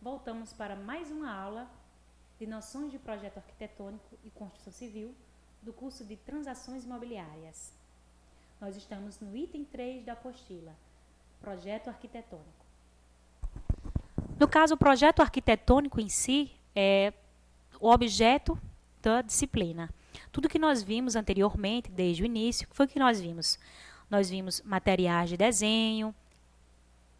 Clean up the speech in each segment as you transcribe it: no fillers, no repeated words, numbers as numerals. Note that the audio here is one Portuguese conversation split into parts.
voltamos para mais uma aula de noções de projeto arquitetônico e construção civil do curso de Transações Imobiliárias. Nós estamos no item 3 da apostila, projeto arquitetônico. No caso, o projeto arquitetônico em si é o objeto da disciplina. Tudo que nós vimos anteriormente, desde o início, foi o que nós vimos? Nós vimos materiais de desenho,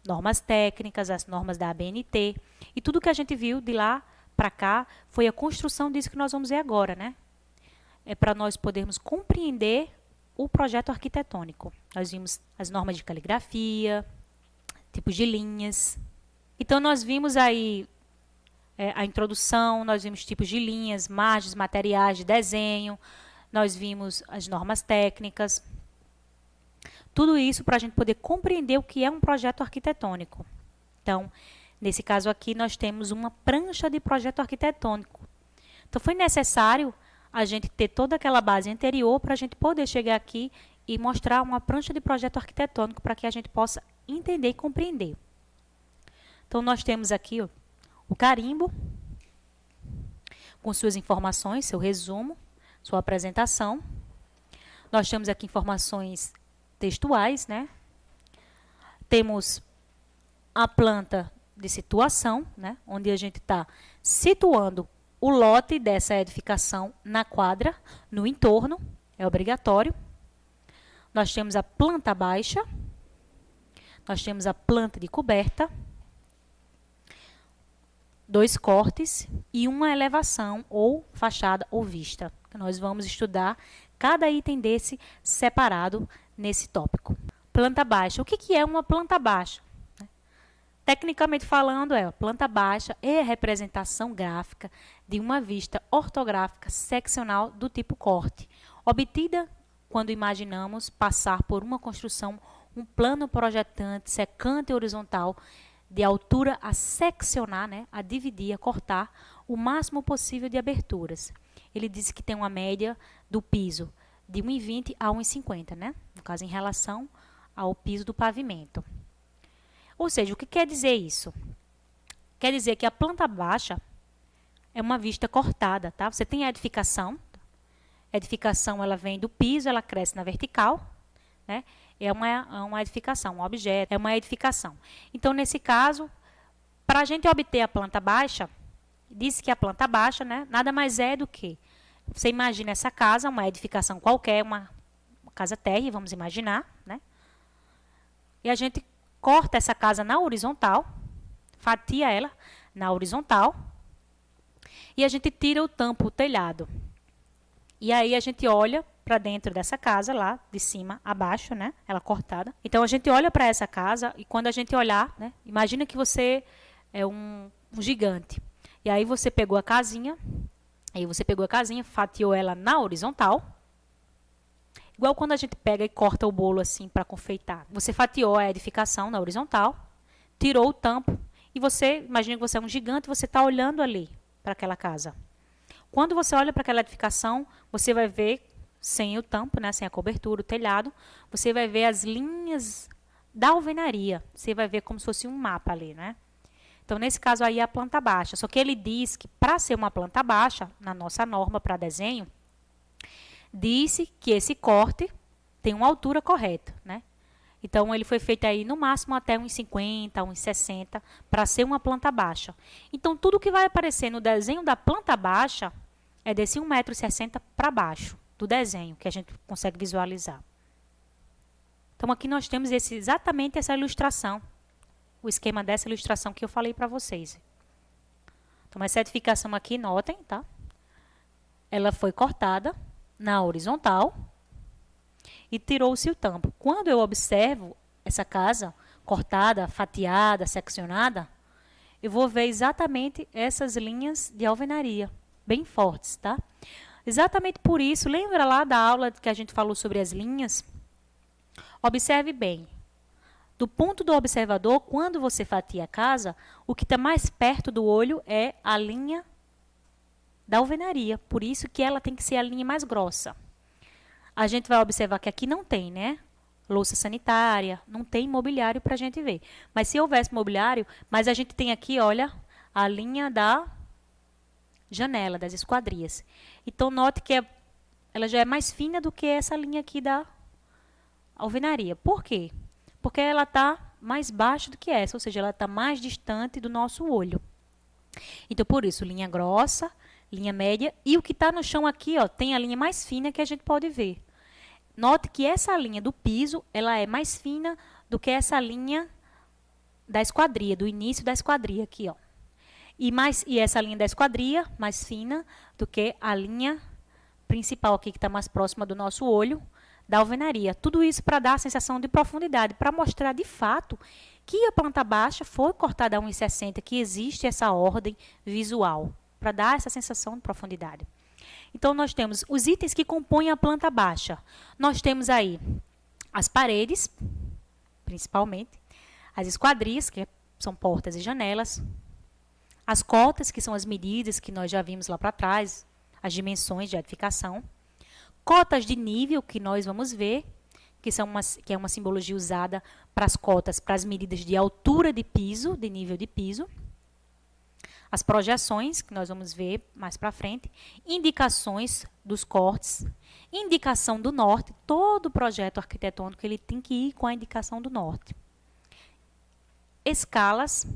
normas técnicas, as normas da ABNT, e tudo que a gente viu de lá para cá foi a construção disso que nós vamos ver agora, né? É para nós podermos compreender o projeto arquitetônico. Nós vimos as normas de caligrafia, tipos de linhas. Então, nós vimos aí a introdução, nós vimos tipos de linhas, margens, materiais de desenho, nós vimos as normas técnicas. Tudo isso para a gente poder compreender o que é um projeto arquitetônico. Então, nesse caso aqui, nós temos uma prancha de projeto arquitetônico. Então, foi necessário a gente ter toda aquela base anterior para a gente poder chegar aqui e mostrar uma prancha de projeto arquitetônico para que a gente possa entender e compreender. Então, nós temos aqui o carimbo, com suas informações, seu resumo, sua apresentação. Nós temos aqui informações textuais, né? Temos a planta de situação, né? Onde a gente está situando o lote dessa edificação na quadra, no entorno, é obrigatório. Nós temos a planta baixa, nós temos a planta de coberta, 2 cortes e uma elevação ou fachada ou vista. Nós vamos estudar cada item desse separado nesse tópico. Planta baixa. O que é uma planta baixa? Tecnicamente falando, a planta baixa é a representação gráfica de uma vista ortográfica seccional do tipo corte, obtida quando imaginamos passar por uma construção, um plano projetante, secante e horizontal, de altura a seccionar, né, a dividir, a cortar o máximo possível de aberturas. Ele disse que tem uma média do piso de 1,20 a 1,50, né? No caso, em relação ao piso do pavimento. Ou seja, o que quer dizer isso? Quer dizer que a planta baixa é uma vista cortada, tá? Você tem a edificação. A edificação, ela vem do piso, ela cresce na vertical, né? É uma edificação, um objeto, é uma edificação. Então, nesse caso, para a gente obter a planta baixa, diz que a planta baixa, né, nada mais é do que, você imagina essa casa, uma edificação qualquer, uma casa térrea, vamos imaginar, né? E a gente corta essa casa na horizontal, fatia ela na horizontal, e a gente tira o tampo, o telhado. E aí a gente olha para dentro dessa casa, lá de cima a baixo, né? Ela cortada. Então, a gente olha para essa casa e quando a gente olhar, né? Imagina que você é um gigante. E aí você pegou a casinha, fatiou ela na horizontal. Igual quando a gente pega e corta o bolo assim para confeitar. Você fatiou a edificação na horizontal, tirou o tampo e você, imagina que você é um gigante, você está olhando ali para aquela casa. Quando você olha para aquela edificação, você vai ver, sem o tampo, né, sem a cobertura, o telhado, você vai ver as linhas da alvenaria. Você vai ver como se fosse um mapa ali, né? Então, nesse caso aí, é a planta baixa. Só que ele diz que, para ser uma planta baixa, na nossa norma para desenho, disse que esse corte tem uma altura correta, né? Então, ele foi feito aí, no máximo, até 1,50, 1,60, para ser uma planta baixa. Então, tudo que vai aparecer no desenho da planta baixa é desse 1,60 m para baixo do desenho, que a gente consegue visualizar. Então, aqui nós temos exatamente essa ilustração, o esquema dessa ilustração que eu falei para vocês. Então, essa edificação aqui, notem, tá? Ela foi cortada na horizontal e tirou-se o tampo. Quando eu observo essa casa cortada, fatiada, seccionada, eu vou ver exatamente essas linhas de alvenaria, bem fortes, tá? Exatamente por isso, lembra lá da aula que a gente falou sobre as linhas? Observe bem. Do ponto do observador, quando você fatia a casa, o que está mais perto do olho é a linha da alvenaria. Por isso que ela tem que ser a linha mais grossa. A gente vai observar que aqui não tem, né? Louça sanitária, não tem mobiliário para a gente ver. Mas se houvesse mobiliário, mas a gente tem aqui, olha, a linha da janela, das esquadrias. Então, note que ela já é mais fina do que essa linha aqui da alvenaria. Por quê? Porque ela está mais baixa do que essa, ou seja, ela está mais distante do nosso olho. Então, por isso, linha grossa, linha média, e o que está no chão aqui, ó, tem a linha mais fina que a gente pode ver. Note que essa linha do piso, ela é mais fina do que essa linha da esquadria, do início da esquadria aqui, ó. E essa linha da esquadria, mais fina do que a linha principal aqui, que está mais próxima do nosso olho, da alvenaria. Tudo isso para dar a sensação de profundidade, para mostrar de fato que a planta baixa foi cortada a 1,60, que existe essa ordem visual, para dar essa sensação de profundidade. Então, nós temos os itens que compõem a planta baixa. Nós temos aí as paredes, principalmente, as esquadrias, que são portas e janelas, as cotas, que são as medidas que nós já vimos lá para trás, as dimensões de edificação, cotas de nível, que nós vamos ver, que é uma simbologia usada para as cotas, para as medidas de altura de piso, de nível de piso, as projeções, que nós vamos ver mais para frente, indicações dos cortes, indicação do norte, todo projeto arquitetônico ele tem que ir com a indicação do norte. Escalas,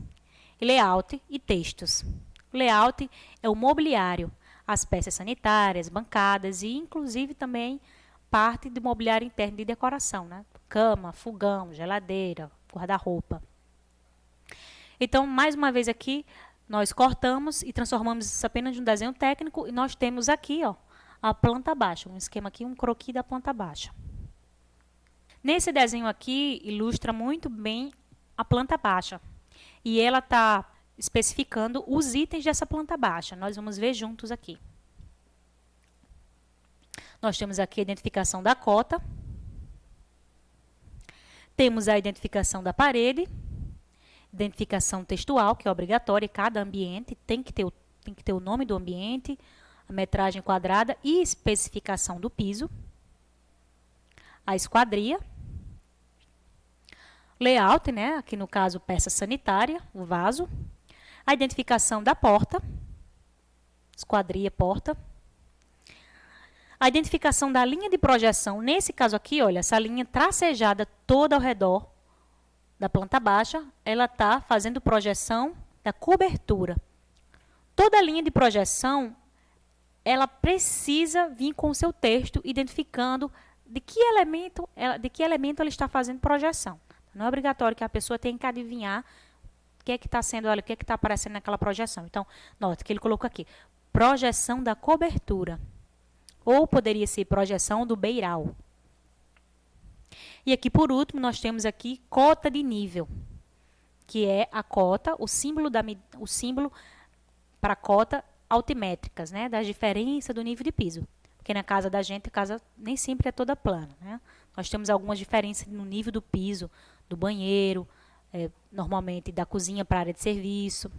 layout e textos. Layout é o mobiliário, as peças sanitárias, bancadas e inclusive também parte do mobiliário interno de decoração, né? Cama, fogão, geladeira, guarda-roupa. Então, mais uma vez aqui, nós cortamos e transformamos isso apenas em um desenho técnico e nós temos aqui, ó, a planta baixa, um esquema aqui, um croquis da planta baixa. Nesse desenho aqui, ilustra muito bem a planta baixa. E ela está especificando os itens dessa planta baixa. Nós vamos ver juntos aqui. Nós temos aqui a identificação da cota. Temos a identificação da parede. Identificação textual, que é obrigatória, cada ambiente tem que ter o nome do ambiente, a metragem quadrada e especificação do piso. A esquadria. Layout, né? Aqui no caso, peça sanitária, o vaso. A identificação da porta. Esquadria, porta. A identificação da linha de projeção. Nesse caso aqui, olha, essa linha tracejada toda ao redor da planta baixa, ela está fazendo projeção da cobertura. Toda linha de projeção, ela precisa vir com o seu texto, identificando de que elemento ela está fazendo projeção. Não é obrigatório que a pessoa tenha que adivinhar o que é que está sendo, olha, o que é que está aparecendo naquela projeção. Então, note que ele colocou aqui, projeção da cobertura. Ou poderia ser projeção do beiral. E aqui, por último, nós temos aqui cota de nível, que é a cota, o símbolo para cota altimétricas, né, das diferenças do nível de piso. Porque na casa da gente, a casa nem sempre é toda plana, né? Nós temos algumas diferenças no nível do piso, do banheiro, normalmente da cozinha para a área de serviço.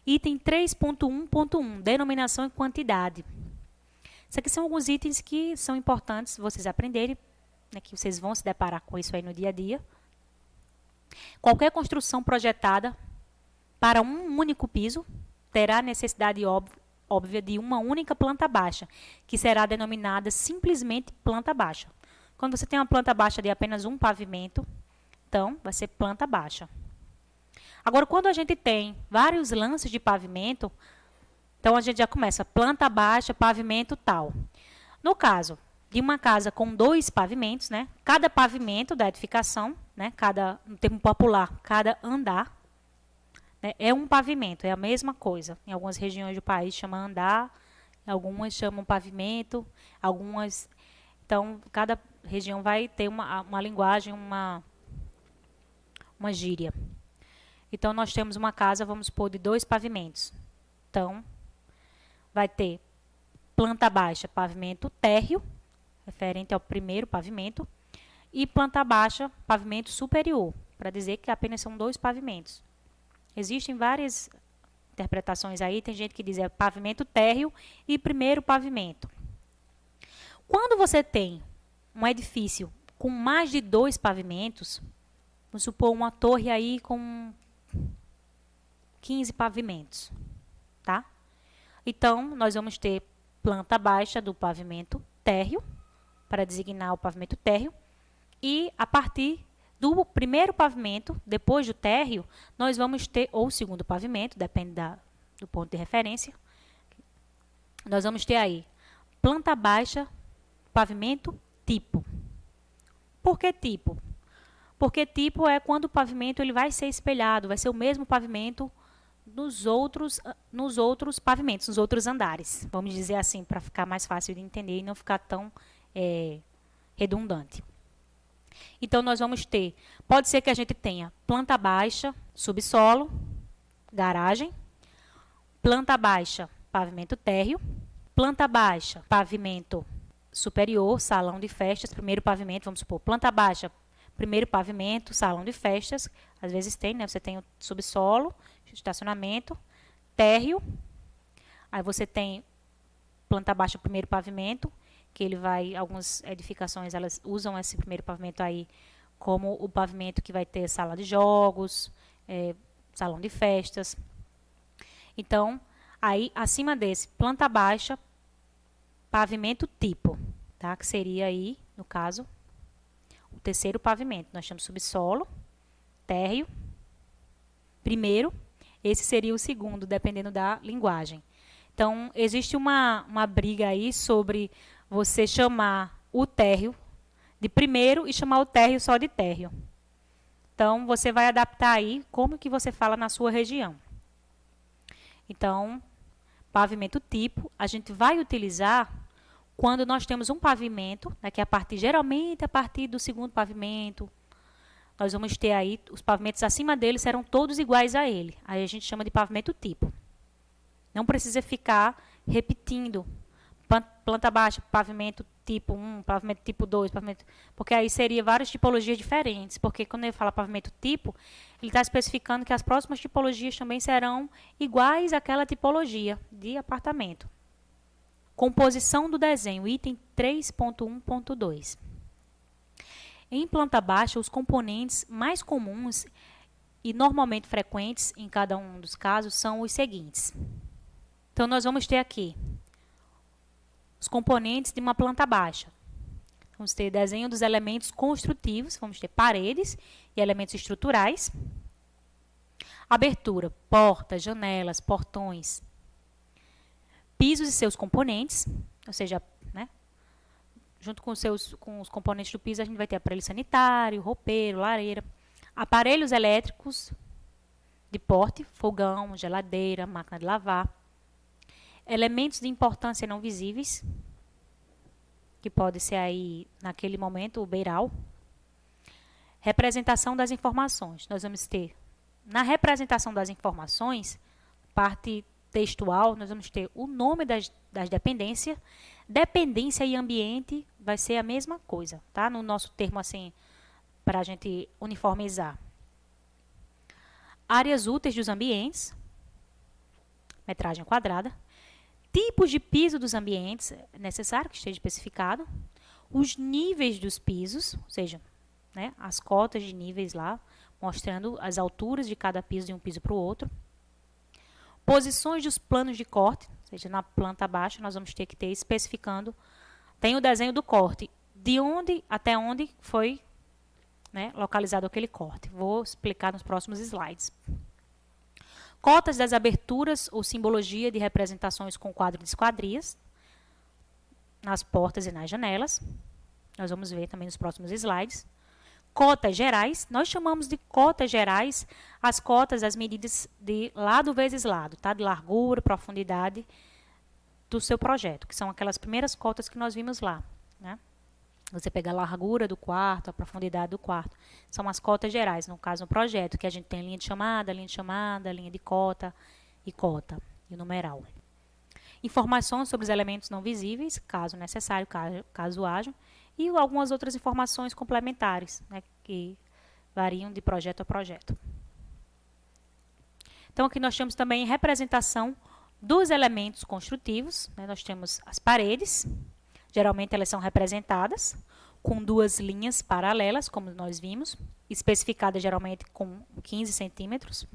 Item 3.1.1, denominação e quantidade. Isso aqui são alguns itens que são importantes vocês aprenderem, né, que vocês vão se deparar com isso aí no dia a dia. Qualquer construção projetada para um único piso terá necessidade óbvia de uma única planta baixa, que será denominada simplesmente planta baixa. Quando você tem uma planta baixa de apenas um pavimento, então vai ser planta baixa. Agora, quando a gente tem vários lances de pavimento, então a gente já começa planta baixa, pavimento tal. No caso de uma casa com 2 pavimentos, né, cada pavimento da edificação, né, no termo popular, cada andar, né, é um pavimento, é a mesma coisa. Em algumas regiões do país chama andar, algumas chamam pavimento, algumas... Então, cada região vai ter uma linguagem, uma gíria. Então, nós temos uma casa, vamos supor, de 2 pavimentos. Então, vai ter planta baixa, pavimento térreo, referente ao primeiro pavimento, e planta baixa, pavimento superior, para dizer que apenas são 2 pavimentos. Existem várias interpretações aí, tem gente que diz pavimento térreo e primeiro pavimento. Quando você tem um edifício com mais de 2 pavimentos, vamos supor uma torre aí com 15 pavimentos, tá? Então, nós vamos ter planta baixa do pavimento térreo, para designar o pavimento térreo, e a partir do primeiro pavimento, depois do térreo, nós vamos ter, ou o segundo pavimento, depende do ponto de referência, nós vamos ter aí planta baixa, pavimento tipo. Por que tipo? Porque tipo é quando o pavimento ele vai ser espelhado, vai ser o mesmo pavimento nos outros pavimentos, nos outros andares. Vamos dizer assim, para ficar mais fácil de entender e não ficar tão redundante. Então, nós vamos ter, pode ser que a gente tenha planta baixa, subsolo, garagem, planta baixa, pavimento térreo, planta baixa, pavimento superior, salão de festas, primeiro pavimento, vamos supor, planta baixa, primeiro pavimento, salão de festas, às vezes tem, né? Você tem o subsolo, estacionamento, térreo, aí você tem planta baixa, primeiro pavimento, que ele vai, algumas edificações, elas usam esse primeiro pavimento aí como o pavimento que vai ter sala de jogos, salão de festas. Então, aí, acima desse, planta baixa, pavimento tipo, tá? Que seria aí, no caso, o terceiro pavimento. Nós temos subsolo, térreo, primeiro, esse seria o segundo, dependendo da linguagem. Então, existe uma briga aí sobre você chamar o térreo de primeiro e chamar o térreo só de térreo. Então, você vai adaptar aí como que você fala na sua região. Então, pavimento tipo, a gente vai utilizar quando nós temos um pavimento, né, que geralmente a partir do segundo pavimento, nós vamos ter aí, os pavimentos acima dele serão todos iguais a ele. Aí a gente chama de pavimento tipo. Não precisa ficar repetindo. Planta baixa, pavimento tipo 1, pavimento tipo 2, porque aí seria várias tipologias diferentes, porque quando ele fala pavimento tipo, ele está especificando que as próximas tipologias também serão iguais àquela tipologia de apartamento. Composição do desenho, item 3.1.2. Em planta baixa, os componentes mais comuns e normalmente frequentes em cada um dos casos são os seguintes. Então, nós vamos ter aqui os componentes de uma planta baixa. Vamos ter desenho dos elementos construtivos, vamos ter paredes e elementos estruturais. Abertura, portas, janelas, portões. Pisos e seus componentes, ou seja, né, junto com os componentes do piso, a gente vai ter aparelho sanitário, roupeiro, lareira. Aparelhos elétricos de porte, fogão, geladeira, máquina de lavar. Elementos de importância não visíveis, que pode ser aí, naquele momento, o beiral. Representação das informações. Nós vamos ter, na representação das informações, parte textual, nós vamos ter o nome das dependências. Dependência e ambiente vai ser a mesma coisa, tá? No nosso termo, assim, para a gente uniformizar. Áreas úteis dos ambientes, metragem quadrada. Tipos de piso dos ambientes, é necessário que esteja especificado. Os níveis dos pisos, ou seja, né, as cotas de níveis lá, mostrando as alturas de cada piso de um piso para o outro. Posições dos planos de corte, ou seja, na planta baixa nós vamos ter que ter especificando. Tem o desenho do corte, de onde até onde foi, né, localizado aquele corte. Vou explicar nos próximos slides. Cotas das aberturas ou simbologia de representações com quadro de esquadrias nas portas e nas janelas. Nós vamos ver também nos próximos slides. Cotas gerais. Nós chamamos de cotas gerais as cotas, as medidas de lado vezes lado, tá? De largura, profundidade do seu projeto, que são aquelas primeiras cotas que nós vimos lá, né? Você pega a largura do quarto, a profundidade do quarto. São as cotas gerais, no caso, no projeto, que a gente tem linha de chamada, linha de cota, e o numeral. Informações sobre os elementos não visíveis, caso necessário, caso haja, e algumas outras informações complementares, né, que variam de projeto a projeto. Então, aqui nós temos também representação dos elementos construtivos, né, nós temos as paredes, Geralmente elas são representadas com 2 linhas paralelas, como nós vimos, especificadas geralmente com 15 centímetros.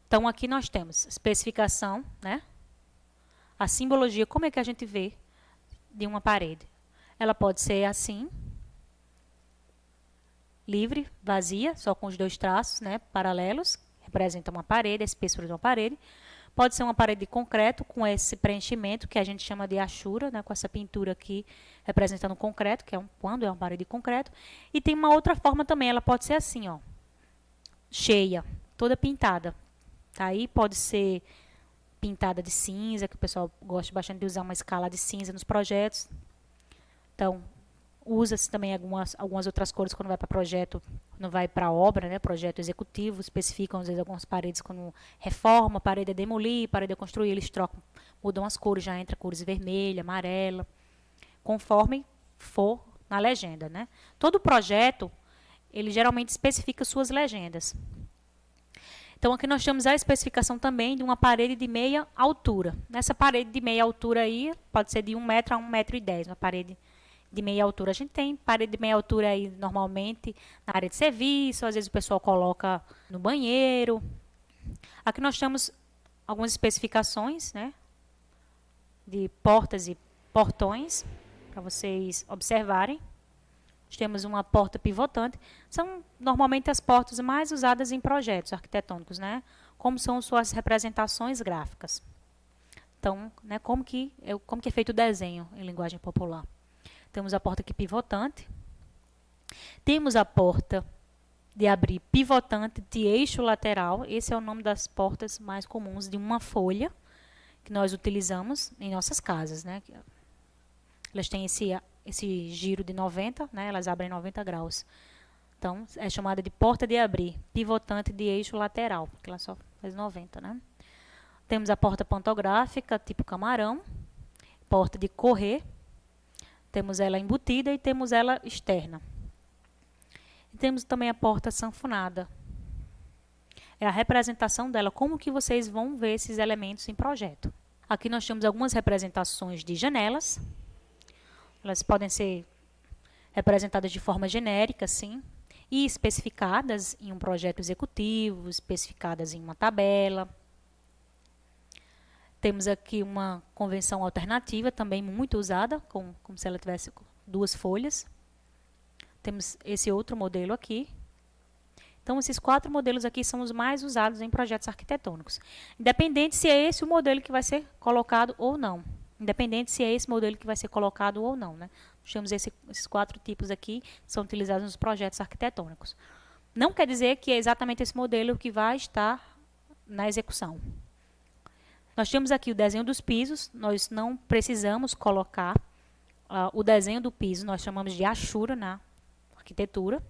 Então, aqui nós temos especificação, né? A simbologia, como é que a gente vê de uma parede. Ela pode ser assim, livre, vazia, só com os 2 traços, né, paralelos, representa uma parede, a espessura de uma parede. Pode ser uma parede de concreto com esse preenchimento que a gente chama de achura, né, com essa pintura aqui representando concreto, que é quando é uma parede de concreto. E tem uma outra forma também, ela pode ser assim, ó, cheia, toda pintada. Tá? Aí pode ser pintada de cinza, que o pessoal gosta bastante de usar uma escala de cinza nos projetos. Então, usa-se também algumas outras cores quando vai para projeto, quando vai para obra, né, projeto executivo, especificam às vezes algumas paredes quando reforma, parede é demolir, parede é construir, eles trocam, mudam as cores, já entra cores vermelha, amarela, conforme for na legenda, né? Todo projeto, ele geralmente especifica suas legendas. Então, aqui nós temos a especificação também de uma parede de meia altura. Nessa parede de meia altura aí, pode ser de 1 metro a 1,10 m, uma parede de meia altura. A gente tem parede de meia altura aí normalmente na área de serviço, às vezes o pessoal coloca no banheiro. Aqui nós temos algumas especificações, né, de portas e portões, para vocês observarem. Nós temos uma porta pivotante. São normalmente as portas mais usadas em projetos arquitetônicos, né, como são suas representações gráficas. Então, né, como que é feito o desenho em linguagem popular. Temos a porta aqui pivotante. Temos a porta de abrir pivotante de eixo lateral. Esse é o nome das portas mais comuns de uma folha que nós utilizamos em nossas casas, né? Elas têm esse giro de 90, né? Elas abrem 90 graus. Então, é chamada de porta de abrir pivotante de eixo lateral, porque ela só faz 90, né? Temos a porta pantográfica, tipo camarão. Porta de correr. Temos ela embutida e temos ela externa. E temos também a porta sanfonada. É a representação dela, como que vocês vão ver esses elementos em projeto. Aqui nós temos algumas representações de janelas. Elas podem ser representadas de forma genérica, sim, e especificadas em um projeto executivo, especificadas em uma tabela. Temos aqui uma convenção alternativa, também muito usada, como se ela tivesse 2 folhas. Temos esse outro modelo aqui. Então, esses 4 modelos aqui são os mais usados em projetos arquitetônicos. Independente se é esse o modelo que vai ser colocado ou não. Independente se é esse modelo que vai ser colocado ou não, né? Nós temos esses 4 tipos aqui, que são utilizados nos projetos arquitetônicos. Não quer dizer que é exatamente esse modelo que vai estar na execução. Nós temos aqui o desenho dos pisos, nós não precisamos colocar o desenho do piso, nós chamamos de achura na arquitetura.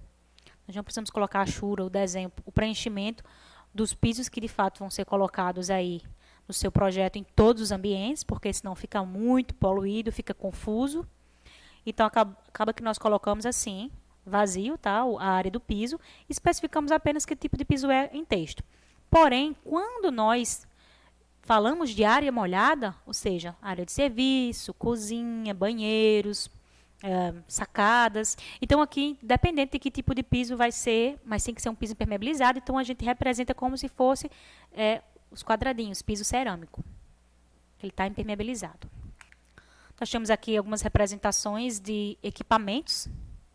Nós não precisamos colocar a achura, o desenho, o preenchimento dos pisos que de fato vão ser colocados aí no seu projeto em todos os ambientes, porque senão fica muito poluído, fica confuso. Então, acaba que nós colocamos assim, vazio, tá? A área do piso, e especificamos apenas que tipo de piso é em texto. Porém, quando nós falamos de área molhada, ou seja, área de serviço, cozinha, banheiros, sacadas. Então, aqui, dependente de que tipo de piso vai ser, mas tem que ser um piso impermeabilizado, então a gente representa como se fosse os quadradinhos, piso cerâmico. Ele está impermeabilizado. Nós temos aqui algumas representações de equipamentos,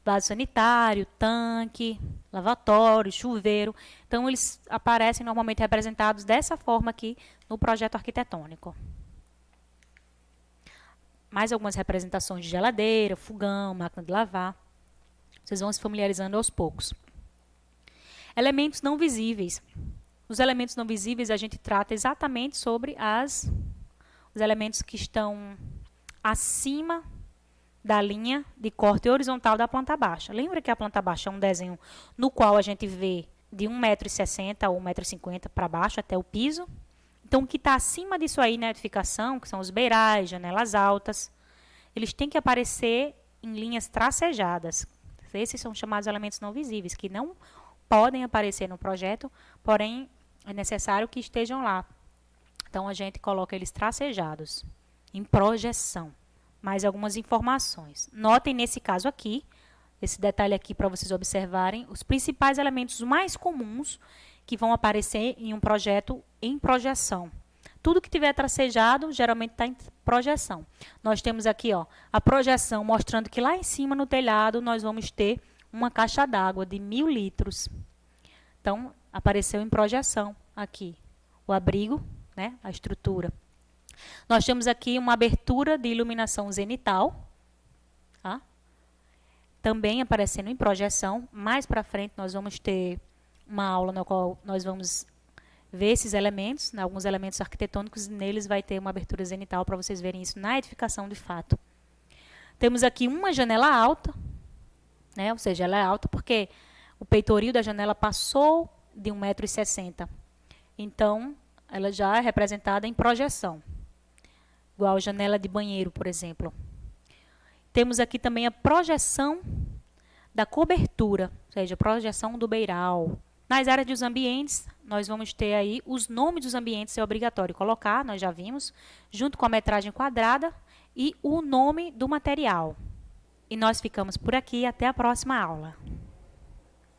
vaso sanitário, tanque, lavatório, chuveiro. Então, eles aparecem normalmente representados dessa forma aqui no projeto arquitetônico. Mais algumas representações de geladeira, fogão, máquina de lavar. Vocês vão se familiarizando aos poucos. Elementos não visíveis. Os elementos não visíveis a gente trata exatamente sobre os elementos que estão acima da linha de corte horizontal da planta baixa. Lembra que a planta baixa é um desenho no qual a gente vê de 1,60 m ou 1,50 m para baixo até o piso. Então, o que está acima disso aí na edificação, que são os beirais, janelas altas, eles têm que aparecer em linhas tracejadas. Esses são chamados elementos não visíveis, que não podem aparecer no projeto, porém é necessário que estejam lá. Então, a gente coloca eles tracejados, em projeção. mais algumas informações. Notem nesse caso aqui, esse detalhe aqui para vocês observarem, os principais elementos mais comuns que vão aparecer em um projeto em projeção. Tudo que tiver tracejado, geralmente está em projeção. Nós temos aqui ó, a projeção mostrando que lá em cima no telhado nós vamos ter uma caixa d'água de 1000 litros. Então, apareceu em projeção aqui o abrigo, né, a estrutura. Nós temos aqui uma abertura de iluminação zenital, tá? Também aparecendo em projeção. Mais para frente nós vamos ter uma aula na qual nós vamos ver esses elementos, né, alguns elementos arquitetônicos, e neles vai ter uma abertura zenital para vocês verem isso na edificação de fato. Temos aqui uma janela alta, né, ou seja, ela é alta porque o peitoril da janela passou de 1,60 m. Então, ela já é representada em projeção. Igual janela de banheiro, por exemplo. Temos aqui também a projeção da cobertura, ou seja, projeção do beiral. Nas áreas dos ambientes, nós vamos ter aí os nomes dos ambientes, é obrigatório colocar, nós já vimos, junto com a metragem quadrada e o nome do material. E nós ficamos por aqui, até a próxima aula.